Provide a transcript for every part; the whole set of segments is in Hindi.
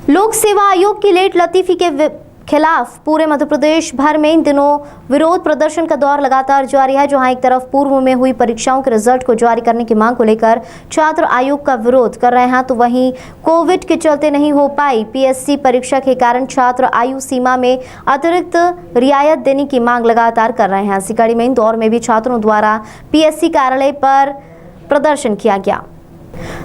लोक सेवा आयोग की लेट लतीफी के खिलाफ पूरे मध्य प्रदेश भर में इन दिनों विरोध प्रदर्शन का दौर लगातार जारी है। जहां एक तरफ पूर्व में हुई परीक्षाओं के रिजल्ट को जारी करने की मांग को लेकर छात्र आयोग का विरोध कर रहे हैं, तो वहीं कोविड के चलते नहीं हो पाई पीएससी परीक्षा के कारण छात्र आयु सीमा में अतिरिक्त रियायत देने की मांग लगातार कर रहे हैं। इसी कड़ी में इंदौर में भी छात्रों द्वारा पीएससी कार्यालय पर प्रदर्शन किया गया।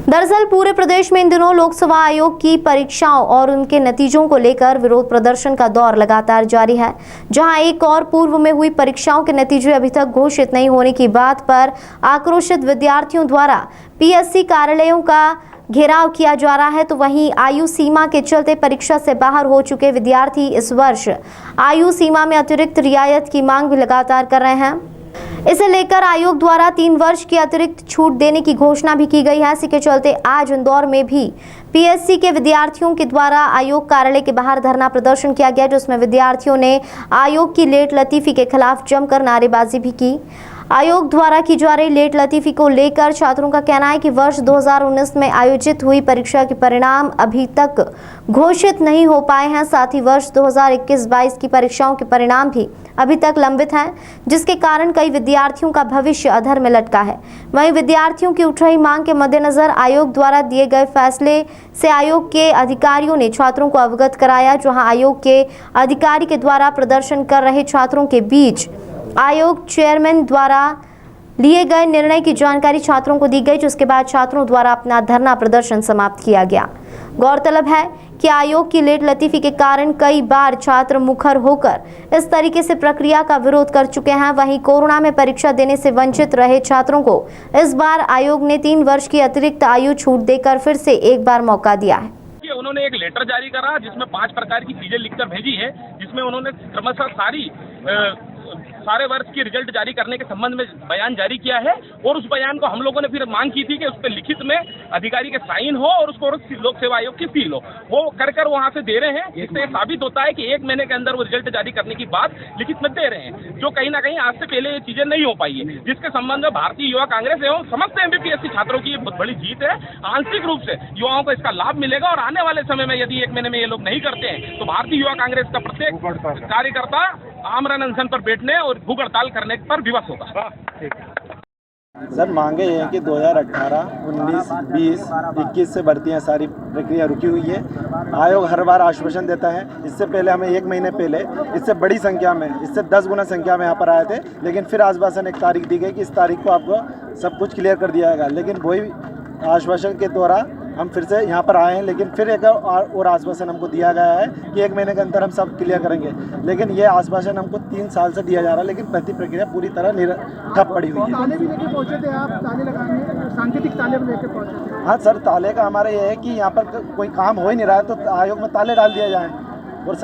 दरअसल पूरे प्रदेश में इन दिनों लोकसेवा आयोग की परीक्षाओं और उनके नतीजों को लेकर विरोध प्रदर्शन का दौर लगातार जारी है। जहां एक और पूर्व में हुई परीक्षाओं के नतीजे अभी तक घोषित नहीं होने की बात पर आक्रोशित विद्यार्थियों द्वारा पीएससी कार्यालयों का घेराव किया जा रहा है, तो वहीं आयु सीमा के चलते परीक्षा से बाहर हो चुके विद्यार्थी इस वर्ष आयु सीमा में अतिरिक्त रियायत की मांग भी लगातार कर रहे हैं। इसे लेकर आयोग द्वारा 3 वर्ष की अतिरिक्त छूट देने की घोषणा भी की गई है। इसी के चलते आज इंदौर में भी पीएससी के विद्यार्थियों के द्वारा आयोग कार्यालय के बाहर धरना प्रदर्शन किया गया, जिसमें विद्यार्थियों ने आयोग की लेट लतीफी के खिलाफ जमकर नारेबाजी भी की। आयोग द्वारा की जा रही लेट लतीफी को लेकर छात्रों का कहना है कि वर्ष 2019 में आयोजित हुई परीक्षा के परिणाम अभी तक घोषित नहीं हो पाए हैं। साथ ही वर्ष 2021-22 की परीक्षाओं के परिणाम भी अभी तक लंबित हैं, जिसके कारण कई विद्यार्थियों का भविष्य अधर में लटका है। वहीं विद्यार्थियों की उठ रही मांग के मद्देनजर आयोग द्वारा दिए गए फैसले से आयोग के अधिकारियों ने छात्रों को अवगत कराया। जहां आयोग के अधिकारी के द्वारा प्रदर्शन कर रहे छात्रों के बीच आयोग चेयरमैन द्वारा लिए गए निर्णय की जानकारी छात्रों को दी गई, जिसके बाद छात्रों द्वारा अपना धरना प्रदर्शन समाप्त किया गया। गौरतलब है कि आयोग की लेट लतीफी के कारण कई बार छात्र मुखर होकर इस तरीके से प्रक्रिया का विरोध कर चुके हैं। वहीं कोरोना में परीक्षा देने से वंचित रहे छात्रों को इस बार आयोग ने 3 वर्ष की अतिरिक्त आयु छूट देकर फिर से एक बार मौका दिया है। उन्होंने एक लेटर जारी करा जिसमें 5 प्रकार की चीजें लिखकर भेजी है, जिसमें उन्होंने क्रमशः सारे वर्ष की रिजल्ट जारी करने के संबंध में बयान जारी किया है। और उस बयान को हम लोगों ने फिर मांग की थी कि उस पर लिखित में अधिकारी के साइन हो और उसको लोक सेवा आयोग की सील हो। वो कर वहां से दे रहे हैं, जिससे साबित होता है कि 1 महीने के अंदर वो रिजल्ट जारी करने की बात लिखित में दे रहे हैं, जो कहीं ना कहीं आज से पहले ये चीजें नहीं हो पाई है, जिसके संबंध में भारतीय युवा कांग्रेस एवं समस्त एमपीएससी छात्रों की बहुत बड़ी जीत है। आंशिक रूप से युवाओं को इसका लाभ मिलेगा और आने वाले समय में यदि 1 महीने में ये लोग नहीं करते हैं तो भारतीय युवा कांग्रेस का प्रत्येक कार्यकर्ता आमरण अनशन पर बैठने और भूख हड़ताल करने पर विवश होगा। सर, मांगे ये हैं कि 2018, 19, 20, 21 से भर्तियां सारी प्रक्रिया रुकी हुई है। आयोग हर बार आश्वासन देता है। इससे पहले हमें 1 महीने पहले इससे बड़ी संख्या में, इससे 10 गुना संख्या में यहाँ पर आए थे, लेकिन फिर आश्वासन एक तारीख दी गई कि इस तारीख को आपको सब कुछ क्लियर कर दिया जाएगा। लेकिन वही आश्वासन के द्वारा हम फिर से यहाँ पर आए हैं, लेकिन फिर एक और आश्वासन हमको दिया गया है कि 1 महीने के अंदर हम सब क्लियर करेंगे। लेकिन ये आश्वासन हमको 3 साल से दिया जा रहा है, लेकिन भर्ती प्रक्रिया पूरी तरह ठप पड़ी हुई है। ताले भी लेके पहुँचे थे आप, ताले लगाने, सांकेतिक ताले भी लेके पहुँचे थे? हाँ सर, ताले का हमारा ये है कि यहाँ पर कोई काम हो ही नहीं रहा है तो आयोग में ताले डाल दिया जाए। और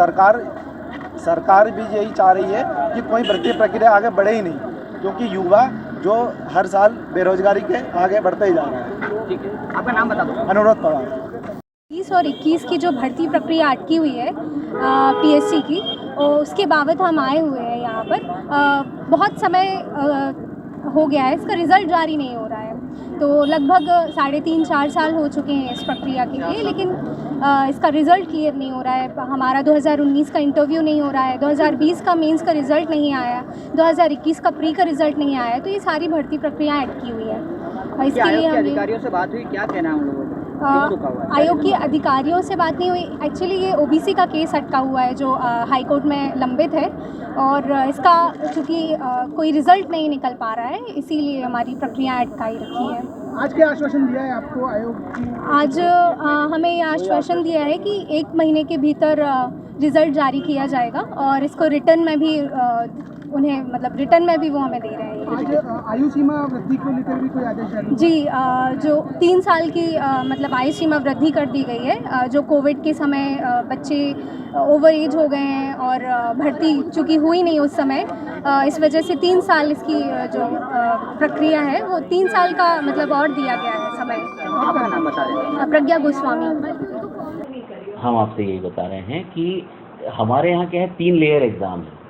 सरकार भी यही चाह रही है कि कोई भर्ती प्रक्रिया आगे बढ़े ही नहीं, क्योंकि युवा जो हर साल बेरोजगारी के आगे बढ़ते ही जा रहा है। ठीक है, आपका नाम बता दो। अनुरोध पवार। 20 और 21 की जो भर्ती प्रक्रिया अटकी हुई है पीएससी की, और उसके बाबत हम आए हुए हैं यहाँ पर। बहुत समय हो गया है, इसका रिज़ल्ट जारी नहीं हो रहा है, तो लगभग 3.5-4 साल हो चुके हैं इस प्रक्रिया के लिए, लेकिन इसका रिज़ल्ट क्लियर नहीं हो रहा है। हमारा 2019 का इंटरव्यू नहीं हो रहा है, 2020 का मेंस का रिज़ल्ट नहीं आया, 2021 का प्री का रिज़ल्ट नहीं आया, तो ये सारी भर्ती प्रक्रियाएँ अटकी हुई है। इसके लिए अधिकारियों से बात हुई, क्या कहना है उन लोगों को? आयोग के अधिकारियों से बात नहीं हुई। एक्चुअली ये ओबीसी का केस अटका हुआ है जो हाई कोर्ट में लंबित है, और इसका चूँकि कोई रिज़ल्ट नहीं निकल पा रहा है, इसीलिए हमारी प्रक्रिया अटकाई रखी है। आज क्या आश्वासन दिया है आपको आयोग की? आज हमें ये आश्वासन दिया है कि 1 महीने के भीतर रिज़ल्ट जारी किया जाएगा, और इसको रिटर्न में भी उन्हें रिटर्न में भी वो हमें दे रहे हैं। आज आयु सीमा वृद्धि को लेकर भी कोई आदेश जारी? जी, जो 3 साल की आयु सीमा वृद्धि कर दी गई है। जो कोविड के समय बच्चे ओवर एज हो गए हैं और भर्ती चूँकि हुई नहीं उस समय, इस वजह से 3 साल इसकी जो प्रक्रिया है वो 3 साल का और दिया गया है समय। आपका नाम बता दें। प्रज्ञा गोस्वामी। हम आपसे यही बता रहे हैं कि हमारे यहाँ क्या है, 3 लेयर एग्ज़ाम है।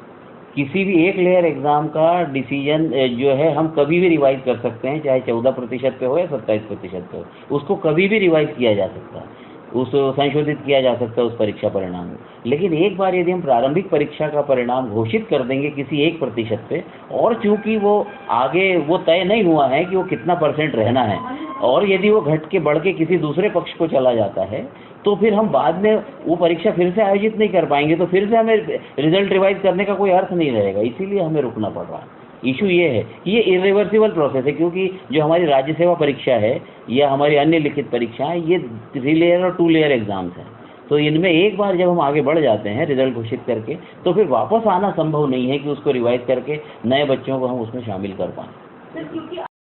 किसी भी एक लेयर एग्ज़ाम का डिसीजन जो है हम कभी भी रिवाइज कर सकते हैं, चाहे 14% पे हो या 27% पे हो, उसको कभी भी रिवाइज किया जा सकता है। उस संशोधित किया जा सकता है उस परीक्षा परिणाम में। लेकिन एक बार यदि हम प्रारंभिक परीक्षा का परिणाम घोषित कर देंगे किसी 1% पे, और चूंकि वो आगे वो तय नहीं हुआ है कि वो कितना % रहना है, और यदि वो घट के बढ़ के किसी दूसरे पक्ष को चला जाता है, तो फिर हम बाद में वो परीक्षा फिर से आयोजित नहीं कर पाएंगे, तो फिर से हमें रिजल्ट रिवाइज करने का कोई अर्थ नहीं रहेगा। इसीलिए हमें रुकना पड़ रहा है। इशू ये है कि ये इरिवर्सिबल प्रोसेस है, क्योंकि जो हमारी राज्य सेवा परीक्षा है या हमारी अन्य लिखित परीक्षाएं, ये 3 लेयर और 2 लेयर एग्जाम्स हैं। तो इनमें एक बार जब हम आगे बढ़ जाते हैं रिजल्ट घोषित करके, तो फिर वापस आना संभव नहीं है कि उसको रिवाइज करके नए बच्चों को हम उसमें शामिल कर पाएँ।